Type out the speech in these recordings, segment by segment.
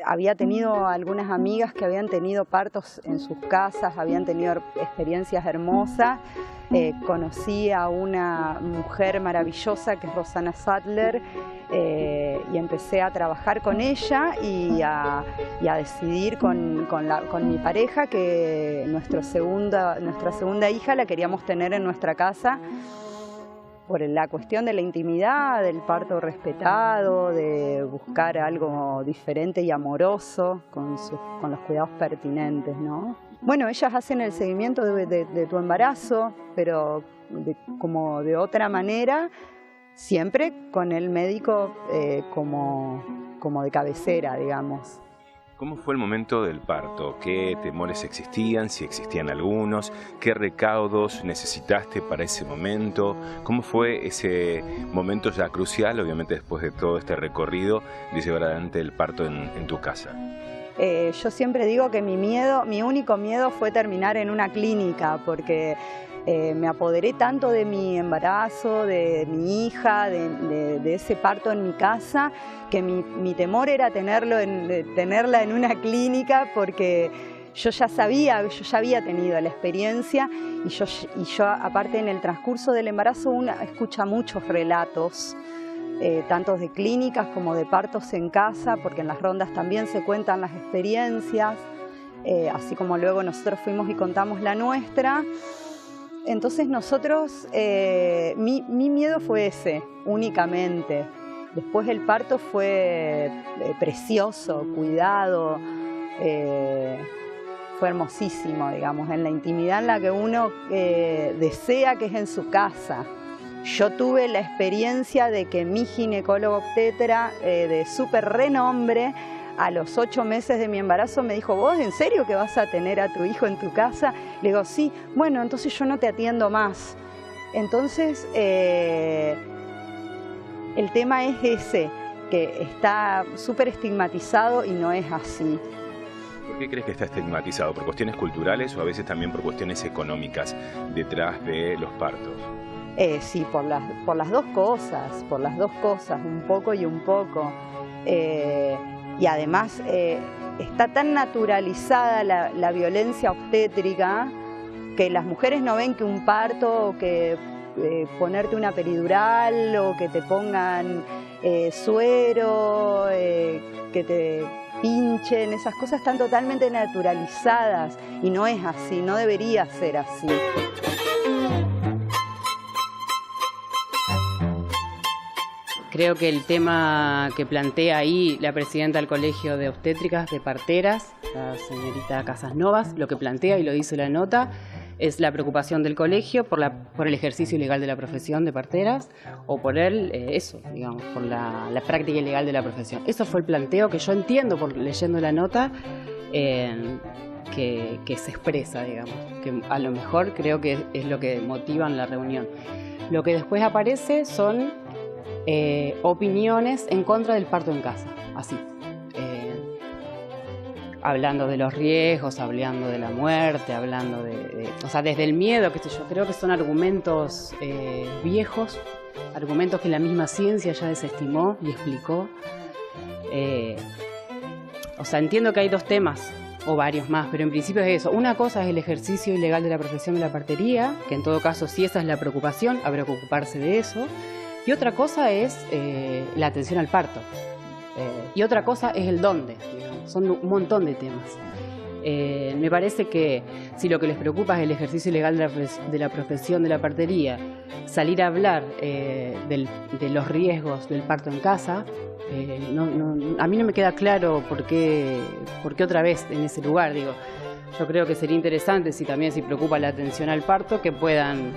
Había tenido algunas amigas que habían tenido partos en sus casas, habían tenido experiencias hermosas. Conocí a una mujer maravillosa que es Rosana Sattler y empecé a trabajar con ella y a decidir con mi pareja que nuestra segunda hija la queríamos tener en nuestra casa por la cuestión de la intimidad, del parto respetado, de buscar algo diferente y amoroso con los cuidados pertinentes, ¿no? Bueno, ellas hacen el seguimiento de tu embarazo, pero como de otra manera, siempre con el médico como de cabecera, digamos. ¿Cómo fue el momento del parto? ¿Qué temores existían? Si existían algunos. ¿Qué recaudos necesitaste para ese momento? ¿Cómo fue ese momento ya crucial, obviamente después de todo este recorrido, de llevar adelante el parto en tu casa? Yo siempre digo que mi único miedo fue terminar en una clínica, porque me apoderé tanto de mi embarazo, de mi hija, de ese parto en mi casa, que mi temor era tenerla en una clínica, porque yo ya había tenido la experiencia y yo aparte en el transcurso del embarazo uno escucha muchos relatos, tanto de clínicas como de partos en casa, porque en las rondas también se cuentan las experiencias, así como luego nosotros fuimos y contamos la nuestra. Entonces nosotros, mi miedo fue ese, únicamente. Después el parto fue precioso, cuidado, fue hermosísimo, digamos, en la intimidad en la que uno desea, que es en su casa. Yo tuve la experiencia de que mi ginecólogo obstetra de súper renombre, a los 8 meses de mi embarazo me dijo: ¿vos en serio que vas a tener a tu hijo en tu casa? Le digo: sí. Bueno, entonces yo no te atiendo más. Entonces el tema es ese, que está súper estigmatizado y no es así. ¿Por qué crees que está estigmatizado? ¿Por cuestiones culturales o a veces también por cuestiones económicas detrás de los partos? Sí, por las dos cosas, un poco y un poco. Y además está tan naturalizada la violencia obstétrica que las mujeres no ven que un parto o que ponerte una peridural o que te pongan suero, que te pinchen, esas cosas están totalmente naturalizadas y no es así, no debería ser así. Creo que el tema que plantea ahí la presidenta del Colegio de Obstétricas de Parteras, la señorita Casasnovas, lo que plantea y lo dice la nota, es la preocupación del colegio por el ejercicio ilegal de la profesión de parteras o por por la práctica ilegal de la profesión. Eso fue el planteo que yo entiendo leyendo la nota que se expresa, digamos, que a lo mejor creo que es lo que motiva en la reunión. Lo que después aparece son opiniones en contra del parto en casa, así. Hablando de los riesgos, hablando de la muerte, hablando o sea, desde el miedo, qué sé yo, creo que son argumentos viejos, argumentos que la misma ciencia ya desestimó y explicó. O sea, entiendo que hay dos temas, o varios más, pero en principio es eso. Una cosa es el ejercicio ilegal de la profesión de la partería, que en todo caso, si esa es la preocupación, habrá que ocuparse de eso. Y otra cosa es la atención al parto. Y otra cosa es el dónde, digamos. Son un montón de temas. Me parece que si lo que les preocupa es el ejercicio ilegal de la profesión de la partería, salir a hablar de los riesgos del parto en casa, a mí no me queda claro por qué otra vez en ese lugar. Digo, yo creo que sería interesante, si preocupa la atención al parto, que puedan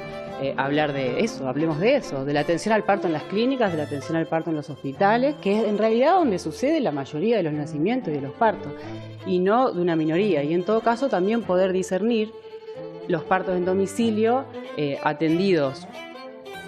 hablar de eso, hablemos de eso, de la atención al parto en las clínicas, de la atención al parto en los hospitales, que es en realidad donde sucede la mayoría de los nacimientos y de los partos, y no de una minoría. Y en todo caso también poder discernir los partos en domicilio atendidos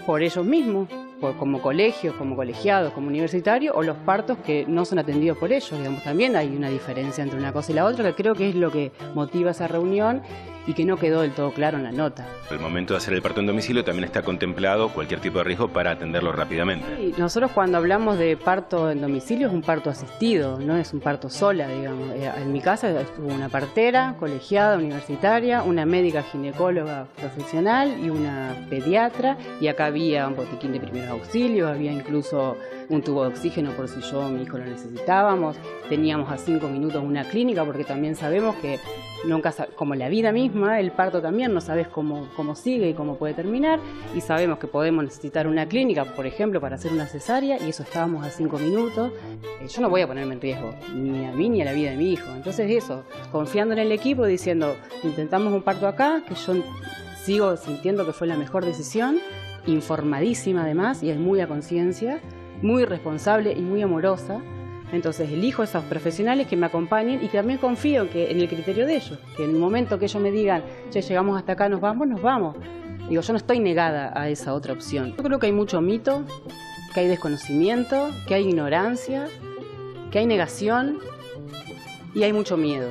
por ellos mismos, como colegios, como colegiados, como universitarios, o los partos que no son atendidos por ellos. Digamos, también hay una diferencia entre una cosa y la otra, que creo que es lo que motiva esa reunión y que no quedó del todo claro en la nota. Al momento de hacer el parto en domicilio también está contemplado cualquier tipo de riesgo para atenderlo rápidamente. Sí, nosotros cuando hablamos de parto en domicilio es un parto asistido, no es un parto sola, digamos. En mi casa estuvo una partera, colegiada, universitaria, una médica ginecóloga profesional y una pediatra, y acá había un botiquín de primeros auxilios, había incluso un tubo de oxígeno por si yo o mi hijo lo necesitábamos, teníamos a 5 minutos una clínica, porque también sabemos que nunca, como la vida misma, el parto también no sabes cómo sigue y cómo puede terminar, y sabemos que podemos necesitar una clínica, por ejemplo, para hacer una cesárea, y eso estábamos a 5 minutos. Yo no voy a ponerme en riesgo, ni a mí ni a la vida de mi hijo. Entonces eso, confiando en el equipo, diciendo, intentamos un parto acá, que yo sigo sintiendo que fue la mejor decisión, informadísima además, y es muy a conciencia, muy responsable y muy amorosa. Entonces elijo esos profesionales que me acompañen y que también confío en el criterio de ellos, que en el momento que ellos me digan, che, llegamos hasta acá, nos vamos. Digo, yo no estoy negada a esa otra opción. Yo creo que hay mucho mito, que hay desconocimiento, que hay ignorancia, que hay negación y hay mucho miedo.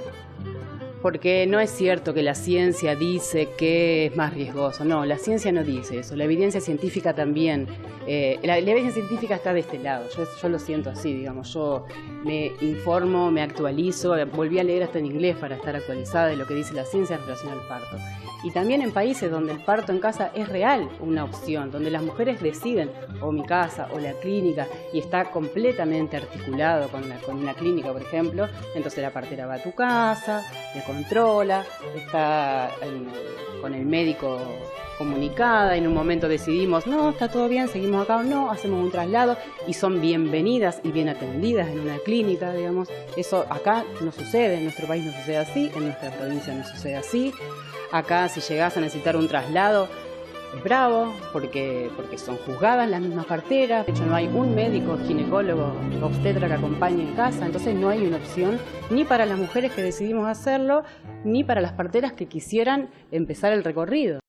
Porque no es cierto que la ciencia dice que es más riesgoso. No, la ciencia no dice eso. La evidencia científica también. La evidencia científica está de este lado. Yo lo siento así, digamos. Yo me informo, me actualizo. Volví a leer hasta en inglés para estar actualizada de lo que dice la ciencia en relación al parto. Y también en países donde el parto en casa es real una opción, donde las mujeres deciden o mi casa o la clínica y está completamente articulado con una clínica, por ejemplo, entonces la partera va a tu casa, te controla, está con el médico comunicada, en un momento decidimos, no, está todo bien, seguimos acá o no, hacemos un traslado y son bienvenidas y bien atendidas en una clínica, digamos. Eso acá no sucede, en nuestro país no sucede así, en nuestra provincia no sucede así. Acá si llegás a necesitar un traslado es bravo porque son juzgadas las mismas parteras. De hecho no hay un médico, ginecólogo, obstetra que acompañe en casa, entonces no hay una opción ni para las mujeres que decidimos hacerlo ni para las parteras que quisieran empezar el recorrido.